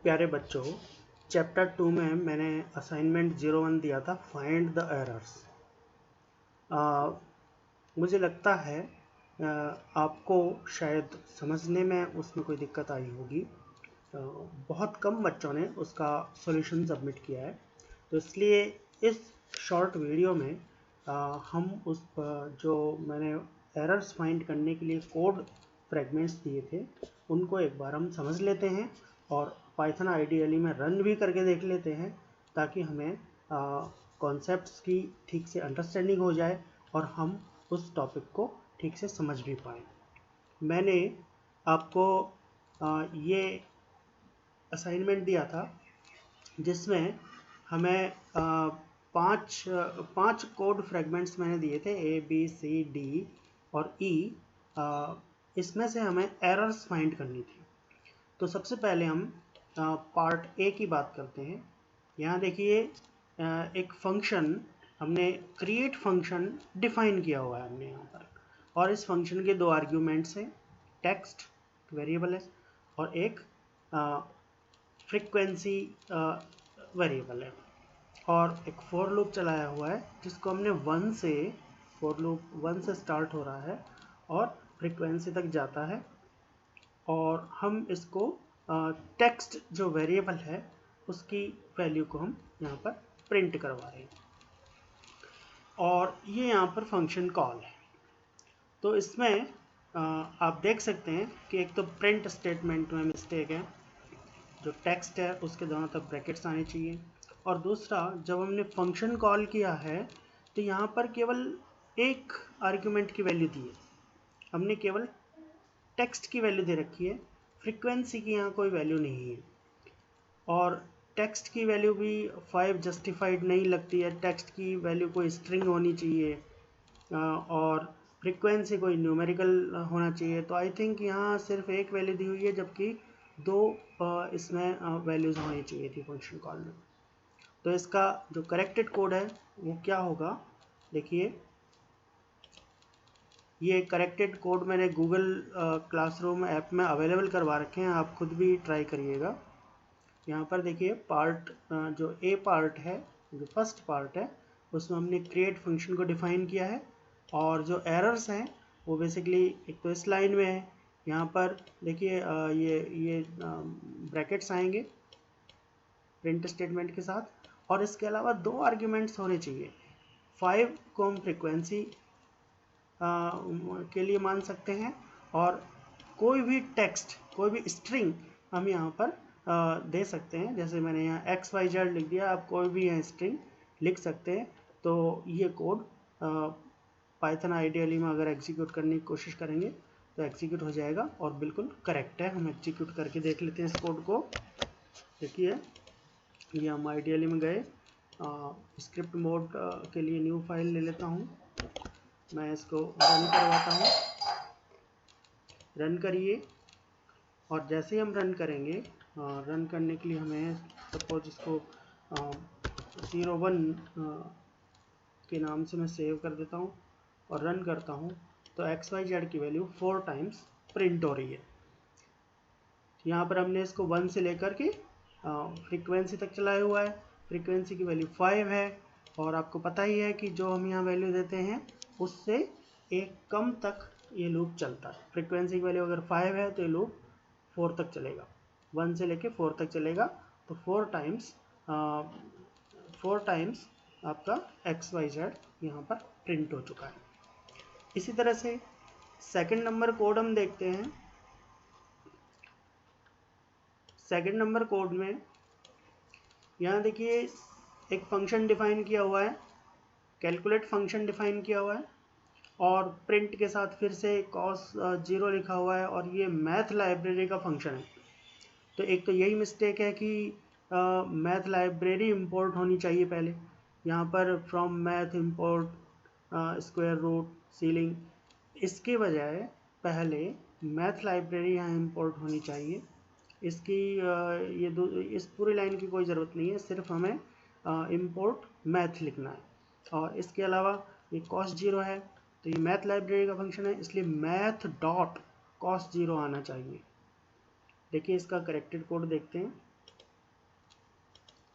प्यारे बच्चों, चैप्टर 2 में मैंने असाइनमेंट 01 दिया था, फाइंड द एरर्स। मुझे लगता है आपको शायद समझने में उसमें कोई दिक्कत आई होगी। बहुत कम बच्चों ने उसका सॉल्यूशन सबमिट किया है, तो इसलिए इस शॉर्ट वीडियो में हम उस जो मैंने एरर्स फाइंड करने के लिए कोड फ्रेगमेंट्स दिए थे उनको एक बार हम समझ लेते हैं और पाइथन आईडीएलई में रन भी करके देख लेते हैं, ताकि हमें कॉन्सेप्ट्स की ठीक से अंडरस्टैंडिंग हो जाए और हम उस टॉपिक को ठीक से समझ भी पाएँ। मैंने आपको ये असाइनमेंट दिया था जिसमें हमें पांच कोड फ्रेगमेंट्स मैंने दिए थे, ए बी सी डी और ई। इसमें से हमें एरर्स फाइंड करनी थी। तो सबसे पहले हम पार्ट ए की बात करते हैं। यहाँ देखिए एक फंक्शन हमने क्रिएट फंक्शन डिफाइन किया हुआ है हमने यहाँ पर, और इस फंक्शन के दो आर्ग्यूमेंट्स हैं, टेक्स्ट वेरिएबल है और एक फ्रीक्वेंसी वेरिएबल है, और एक फॉर लूप चलाया हुआ है जिसको हमने 1 से, फॉर लूप 1 से स्टार्ट हो रहा है और फ्रीक्वेंसी तक जाता है, और हम इसको टेक्स्ट जो वेरिएबल है उसकी वैल्यू को हम यहाँ पर प्रिंट करवा रहे हैं, और ये यहाँ पर फंक्शन कॉल है। तो इसमें आप देख सकते हैं कि एक तो प्रिंट स्टेटमेंट में मिस्टेक है, जो टेक्स्ट है उसके दोनों तरफ ब्रैकेट्स आने चाहिए, और दूसरा जब हमने फंक्शन कॉल किया है तो यहाँ पर केवल एक आर्ग्यूमेंट की वैल्यू दी है, हमने केवल टेक्स्ट की वैल्यू दे रखी है, फ्रीक्वेंसी की यहाँ कोई वैल्यू नहीं है, और टेक्स्ट की वैल्यू भी 5 जस्टिफाइड नहीं लगती है, टेक्स्ट की वैल्यू कोई स्ट्रिंग होनी चाहिए और फ्रीक्वेंसी कोई न्यूमेरिकल होना चाहिए। तो आई थिंक यहाँ सिर्फ एक वैल्यू दी हुई है, जबकि दो इसमें वैल्यूज होनी चाहिए थी फंक्शन कॉल में। तो इसका जो करेक्टेड कोड है वो क्या होगा, देखिए ये करेक्टेड कोड मैंने गूगल क्लासरूम ऐप में अवेलेबल करवा रखे हैं, आप खुद भी ट्राई करिएगा। यहाँ पर देखिए पार्ट जो ए पार्ट है, जो फर्स्ट पार्ट है, उसमें हमने क्रिएट फंक्शन को डिफाइन किया है, और जो एरर्स हैं वो बेसिकली एक तो इस लाइन में है, यहाँ पर देखिए ये ब्रैकेट्स आएंगे प्रिंट स्टेटमेंट के साथ, और इसके अलावा दो आर्ग्यूमेंट्स होने चाहिए। 5 को हम फ्रीक्वेंसी के लिए मान सकते हैं, और कोई भी टेक्स्ट, कोई भी स्ट्रिंग हम यहाँ पर दे सकते हैं, जैसे मैंने यहाँ XYZ लिख दिया, आप कोई भी यहाँ स्ट्रिंग लिख सकते हैं। तो ये कोड पाइथन आईडीएलई में अगर एग्जीक्यूट करने की कोशिश करेंगे तो एग्जीक्यूट हो जाएगा और बिल्कुल करेक्ट है। हम एग्जीक्यूट करके देख लेते हैं इस कोड को। देखिए ये हम आईडीएलई में गए, स्क्रिप्ट मोड के लिए न्यू फाइल ले लेता हूँ, मैं इसको रन करवाता हूँ, रन करिए, और जैसे ही हम रन करेंगे, रन करने के लिए हमें सपोज इसको 01 के नाम से मैं सेव कर देता हूँ और रन करता हूँ, तो XYZ की वैल्यू 4 टाइम्स प्रिंट हो रही है। यहाँ पर हमने इसको 1 से लेकर के फ्रीक्वेंसी तक चलाया हुआ है, फ्रीक्वेंसी की वैल्यू 5 है, और आपको पता ही है कि जो हम यहाँ वैल्यू देते हैं उससे एक कम तक ये लूप चलता है। फ्रीक्वेंसी की वैल्यू अगर 5 है तो ये लूप 4 तक चलेगा, 1 से लेके 4 तक चलेगा, तो 4 टाइम्स आपका XYZ यहाँ पर प्रिंट हो चुका है। इसी तरह से सेकंड नंबर कोड हम देखते हैं। सेकंड नंबर कोड में यहाँ देखिए एक फंक्शन डिफाइन किया हुआ है, कैलकुलेट फंक्शन डिफाइन किया हुआ है, और प्रिंट के साथ फिर से cos 0 लिखा हुआ है, और ये मैथ लाइब्रेरी का फंक्शन है। तो एक तो यही मिस्टेक है कि मैथ लाइब्रेरी इंपोर्ट होनी चाहिए पहले, यहाँ पर from math import square root ceiling, इसके बजाय पहले मैथ लाइब्रेरी यहाँ इंपोर्ट होनी चाहिए। इसकी इस पूरी लाइन की कोई ज़रूरत नहीं है, सिर्फ हमें इंपोर्ट मैथ लिखना है, और इसके अलावा ये cos 0 है तो ये मैथ लाइब्रेरी का फंक्शन है, इसलिए मैथ डॉट cos 0 आना चाहिए। देखिए इसका करेक्टेड कोड देखते हैं।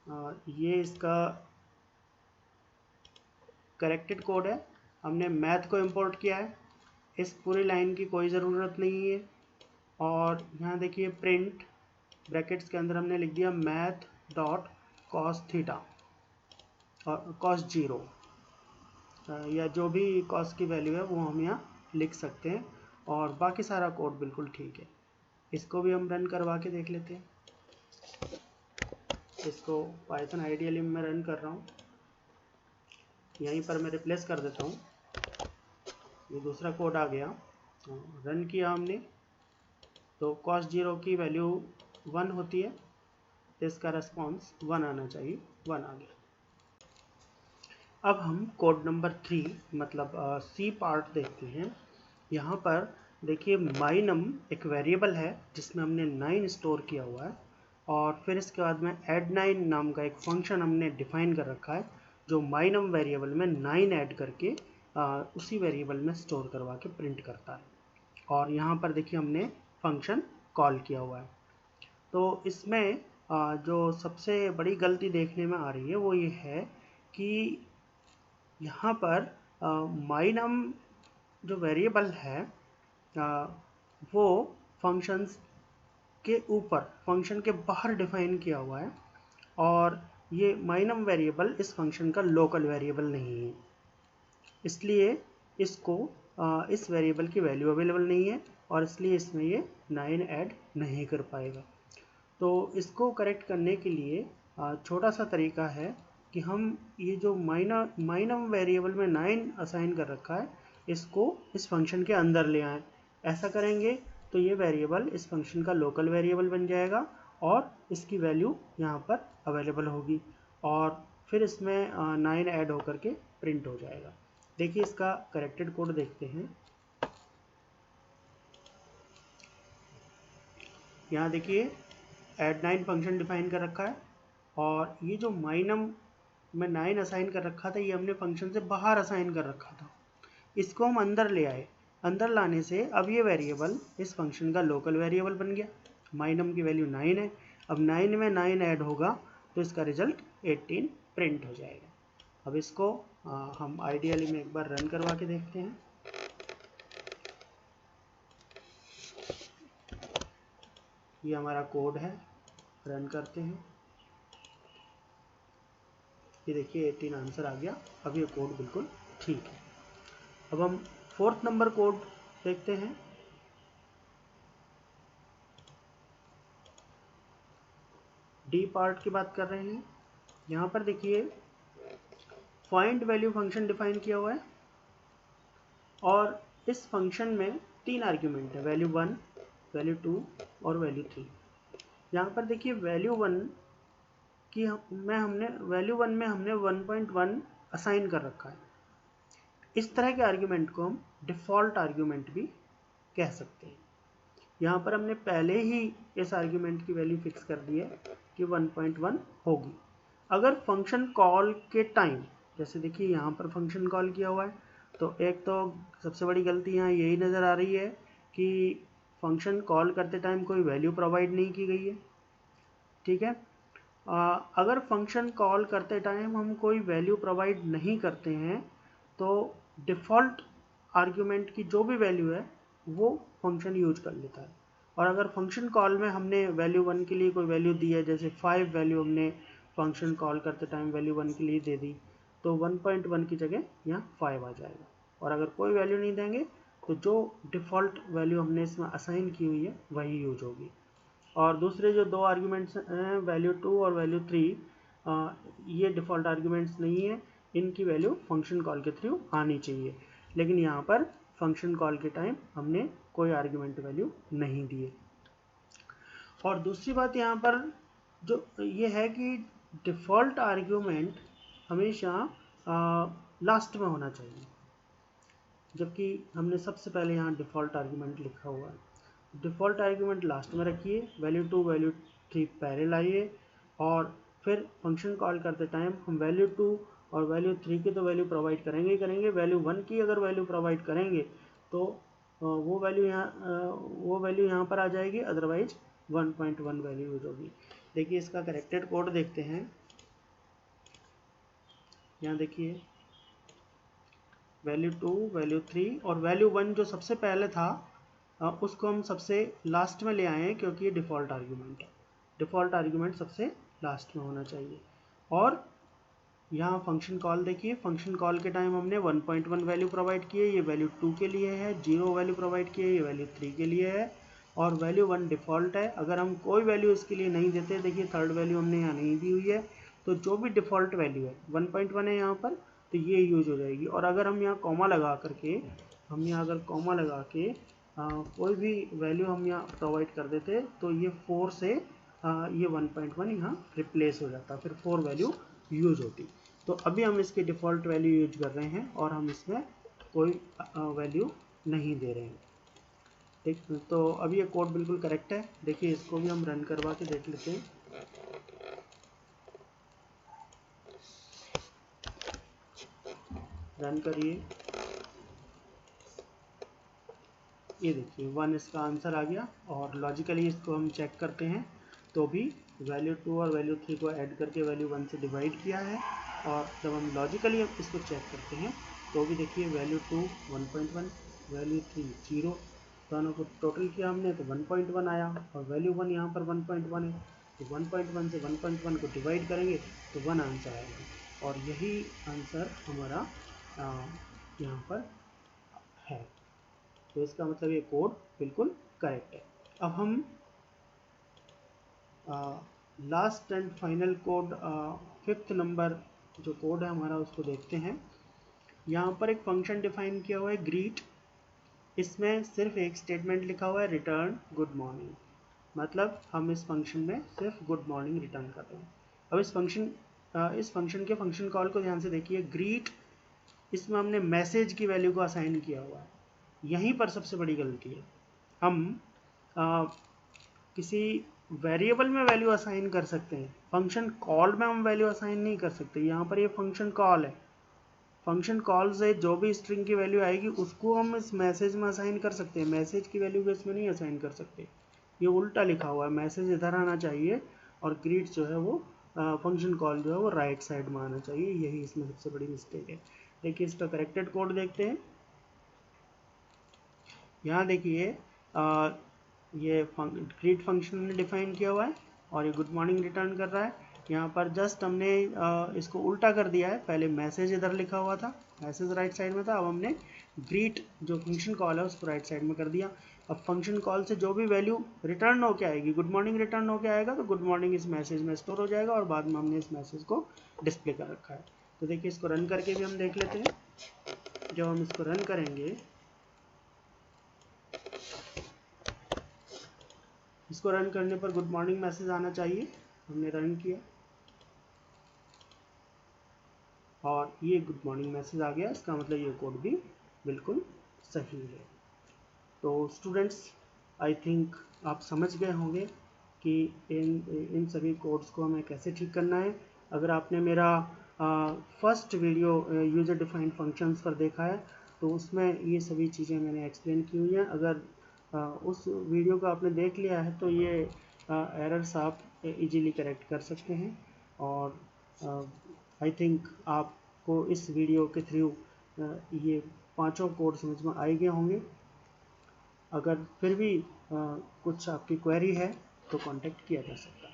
ये इसका करेक्टेड कोड है, हमने मैथ को इंपोर्ट किया है, इस पूरी लाइन की कोई ज़रूरत नहीं है। और यहाँ देखिए प्रिंट ब्रैकेट्स के अंदर हमने लिख दिया मैथ डॉट कॉस थीटा और कॉस जीरो, या जो भी कॉस की वैल्यू है वो हम यहाँ लिख सकते हैं, और बाकी सारा कोड बिल्कुल ठीक है। इसको भी हम रन करवा के देख लेते हैं। इसको पाइथन आइडियली में रन कर रहा हूँ, यहीं पर मैं रिप्लेस कर देता हूँ। ये दूसरा कोड आ गया, रन किया हमने तो कॉस जीरो की वैल्यू 1 होती है, तो इसका रेस्पॉन्स 1 आना चाहिए, 1 आ गया। अब हम कोड नंबर 3 मतलब सी पार्ट देखते हैं। यहाँ पर देखिए माइनम एक वेरिएबल है जिसमें हमने 9 स्टोर किया हुआ है, और फिर इसके बाद में add9 नाम का एक फंक्शन हमने डिफाइन कर रखा है जो माइनम वेरिएबल में 9 ऐड करके उसी वेरिएबल में स्टोर करवा के प्रिंट करता है। और यहाँ पर देखिए हमने फंक्शन कॉल किया हुआ है। तो इसमें जो सबसे बड़ी गलती देखने में आ रही है वो ये है कि यहाँ पर माइनम जो वेरिएबल है वो फंक्शंस के ऊपर, फंक्शन के बाहर डिफाइन किया हुआ है, और ये माइनम वेरिएबल इस फंक्शन का लोकल वेरिएबल नहीं है, इसलिए इसको इस वेरिएबल की वैल्यू अवेलेबल नहीं है, और इसलिए इसमें ये 9 ऐड नहीं कर पाएगा। तो इसको करेक्ट करने के लिए छोटा सा तरीका है कि हम ये जो माइनम वेरिएबल में 9 असाइन कर रखा है इसको इस फंक्शन के अंदर ले आएं। ऐसा करेंगे तो ये वेरिएबल इस फंक्शन का लोकल वेरिएबल बन जाएगा और इसकी वैल्यू यहाँ पर अवेलेबल होगी, और फिर इसमें 9 ऐड होकर के प्रिंट हो जाएगा। देखिए इसका करेक्टेड कोड देखते हैं। यहाँ देखिए add9 फंक्शन डिफाइन कर रखा है, और ये जो माइनम में 9 असाइन कर रखा था ये हमने फंक्शन से बाहर असाइन कर रखा था, इसको हम अंदर ले आए। अंदर लाने से अब ये वेरिएबल इस फंक्शन का लोकल वेरिएबल बन गया। माइनम की वैल्यू 9 है, अब 9 में 9 ऐड होगा तो इसका रिजल्ट 18 प्रिंट हो जाएगा। अब इसको हम आइडियली में एक बार रन करवा के देखते हैं। ये हमारा कोड है, रन करते हैं। ये देखिए 18 आंसर आ गया। अब ये कोड बिल्कुल ठीक है। अब हम 4th नंबर कोड देखते हैं। डी पार्ट की बात कर रहे हैं। यहाँ पर देखिए फाइंड वैल्यू फंक्शन डिफाइन किया हुआ है, और इस फंक्शन में 3 आर्ग्यूमेंट है, वैल्यू 1, वैल्यू 2 और वैल्यू 3। यहाँ पर देखिए वैल्यू 1 की वैल्यू 1 में हमने 1.1 असाइन कर रखा है। इस तरह के आर्ग्यूमेंट को हम डिफ़ॉल्ट आर्ग्यूमेंट भी कह सकते हैं। यहाँ पर हमने पहले ही इस आर्ग्यूमेंट की वैल्यू फिक्स कर दी है कि 1.1 होगी। अगर फंक्शन कॉल के टाइम, जैसे देखिए यहाँ पर फंक्शन कॉल किया हुआ है, तो एक तो सबसे बड़ी गलती यहाँ यही नज़र आ रही है कि फंक्शन कॉल करते टाइम कोई वैल्यू प्रोवाइड नहीं की गई है। ठीक है, अगर फंक्शन कॉल करते टाइम हम कोई वैल्यू प्रोवाइड नहीं करते हैं तो डिफ़ॉल्ट आर्ग्यूमेंट की जो भी वैल्यू है वो फंक्शन यूज कर लेता है। और अगर फंक्शन कॉल में हमने वैल्यू 1 के लिए कोई वैल्यू दी है, जैसे 5 वैल्यू हमने फंक्शन कॉल करते टाइम वैल्यू 1 के लिए दे दी, तो 1.1 की जगह यहाँ 5 आ जाएगा। और अगर कोई वैल्यू नहीं देंगे तो जो डिफ़ॉल्ट वैल्यू हमने इसमें असाइन की हुई है वही यूज होगी। और दूसरे जो 2 आर्ग्यूमेंट्स हैं वैल्यू 2 और वैल्यू 3, ये डिफ़ॉल्ट आर्ग्यूमेंट्स नहीं है, इनकी वैल्यू फंक्शन कॉल के थ्रू आनी चाहिए, लेकिन यहाँ पर फंक्शन कॉल के टाइम हमने कोई आर्ग्यूमेंट वैल्यू नहीं दी है। और दूसरी बात यहाँ पर जो ये है कि डिफ़ॉल्ट आर्ग्यूमेंट हमेशा लास्ट में होना चाहिए, जबकि हमने सबसे पहले यहाँ डिफ़ॉल्ट आर्ग्यूमेंट लिखा हुआ है। डिफ़ॉल्ट आर्ग्यूमेंट लास्ट में रखिए, वैल्यू 2 वैल्यू 3 पहले लाइए, और फिर फंक्शन कॉल करते टाइम हम वैल्यू 2 और वैल्यू 3 की तो वैल्यू प्रोवाइड करेंगे ही करेंगे, वैल्यू 1 की अगर वैल्यू प्रोवाइड करेंगे तो वो वैल्यू यहाँ पर आ जाएगी, अदरवाइज 1.1 वैल्यू यूज होगी। देखिए इसका करेक्टेड कोड देखते हैं। यहाँ देखिए वैल्यू 2, वैल्यू 3 और वैल्यू 1 जो सबसे पहले था उसको हम सबसे लास्ट में ले आए हैं, क्योंकि ये डिफ़ॉल्ट आर्ग्यूमेंट है। डिफ़ॉल्ट आर्ग्यूमेंट सबसे लास्ट में होना चाहिए। और यहाँ फंक्शन कॉल देखिए, फंक्शन कॉल के टाइम हमने 1.1 वैल्यू प्रोवाइड की है, ये वैल्यू 2 के लिए है, 0 वैल्यू प्रोवाइड की है, ये वैल्यू 3 के लिए है, और वैल्यू 1 डिफ़ॉल्ट है। अगर हम कोई वैल्यू इसके लिए नहीं देते, देखिए थर्ड वैल्यू हमने यहाँ नहीं दी हुई है, तो जो भी डिफ़ॉल्ट वैल्यू है 1.1 है यहाँ पर, तो ये यूज हो जाएगी। और अगर हम यहाँ कॉमा लगा करके, हम यहाँ अगर कॉमा लगा के कोई भी वैल्यू हम यहाँ प्रोवाइड कर देते, तो ये 4 से ये 1.1 यहाँ रिप्लेस हो जाता, फिर 4 वैल्यू यूज होती। तो अभी हम इसकी डिफ़ॉल्ट वैल्यू यूज कर रहे हैं और हम इसमें कोई वैल्यू नहीं दे रहे हैं। ठीक, तो अभी ये कोड बिल्कुल करेक्ट है। देखिए इसको भी हम रन करवा के देख लेते हैं। रन करिए, ये देखिए 1 इसका आंसर आ गया। और लॉजिकली इसको हम चेक करते हैं, तो भी वैल्यू 2 और वैल्यू 3 को ऐड करके वैल्यू 1 से डिवाइड किया है। और जब हम लॉजिकली इसको चेक करते हैं, तो भी देखिए वैल्यू 2 1.1, वैल्यू 3 0, दोनों को टोटल किया हमने तो 1.1 आया, और वैल्यू 1 यहाँ पर 1.1 है, तो 1.1 से 1.1 को डिवाइड करेंगे तो 1 आंसर आएगा। और यही आंसर हमारा यहाँ पर है। तो इसका मतलब ये कोड बिल्कुल करेक्ट है। अब हम last and final code, 5th number जो कोड है हमारा, उसको देखते हैं। यहाँ पर एक फंक्शन डिफाइन किया हुआ है ग्रीट। इसमें सिर्फ एक स्टेटमेंट लिखा हुआ है रिटर्न गुड मॉर्निंग, मतलब हम इस फंक्शन में सिर्फ गुड मॉर्निंग रिटर्न कर रहे हैं। अब इस फंक्शन के फंक्शन कॉल को ध्यान से देखिए। ग्रीट, इसमें हमने मैसेज की वैल्यू को असाइन किया हुआ है। यहीं पर सबसे बड़ी गलती है। हम किसी वेरिएबल में वैल्यू असाइन कर सकते हैं, फंक्शन कॉल में हम वैल्यू असाइन नहीं कर सकते। यहाँ पर ये फंक्शन कॉल है, फंक्शन कॉल से जो भी स्ट्रिंग की वैल्यू आएगी उसको हम इस मैसेज में असाइन कर सकते हैं, मैसेज की वैल्यू को इसमें नहीं असाइन कर सकते। ये उल्टा लिखा हुआ है, मैसेज इधर आना चाहिए और ग्रीट जो है वो फंक्शन कॉल जो है वो राइट साइड में आना चाहिए। यही इसमें सबसे बड़ी मिस्टेक है। देखिए इसका करेक्टेड कोड देखते हैं। यहाँ देखिए ये ग्रीट फंक्शन ने डिफाइन किया हुआ है और ये गुड मॉर्निंग रिटर्न कर रहा है। यहाँ पर जस्ट हमने इसको उल्टा कर दिया है, पहले मैसेज इधर लिखा हुआ था, मैसेज राइट साइड में था, अब हमने ग्रीट जो फंक्शन कॉल है उसको राइट साइड में कर दिया। अब फंक्शन कॉल से जो भी वैल्यू रिटर्न होके आएगी, गुड मॉर्निंग रिटर्न होके आएगा, तो गुड मॉर्निंग इस मैसेज में स्टोर हो जाएगा और बाद में हमने इस मैसेज को डिस्प्ले कर रखा है। तो देखिए इसको रन करके भी हम देख लेते हैं। जब हम इसको रन करेंगे, इसको रन करने पर गुड मॉर्निंग मैसेज आना चाहिए। हमने रन किया और ये गुड मॉर्निंग मैसेज आ गया, इसका मतलब ये कोड भी बिल्कुल सही है। तो स्टूडेंट्स, आई थिंक आप समझ गए होंगे कि इन सभी कोड्स को हमें कैसे ठीक करना है। अगर आपने मेरा first video user defined functions पर देखा है, तो उसमें ये सभी चीज़ें मैंने एक्सप्लेन की हुई हैं। अगर उस वीडियो को आपने देख लिया है तो ये एरर्स आप इजीली करेक्ट कर सकते हैं। और आई थिंक आपको इस वीडियो के थ्रू ये पांचों कोड समझ में आ गए होंगे। अगर फिर भी कुछ आपकी क्वेरी है तो कांटेक्ट किया जा सकता है।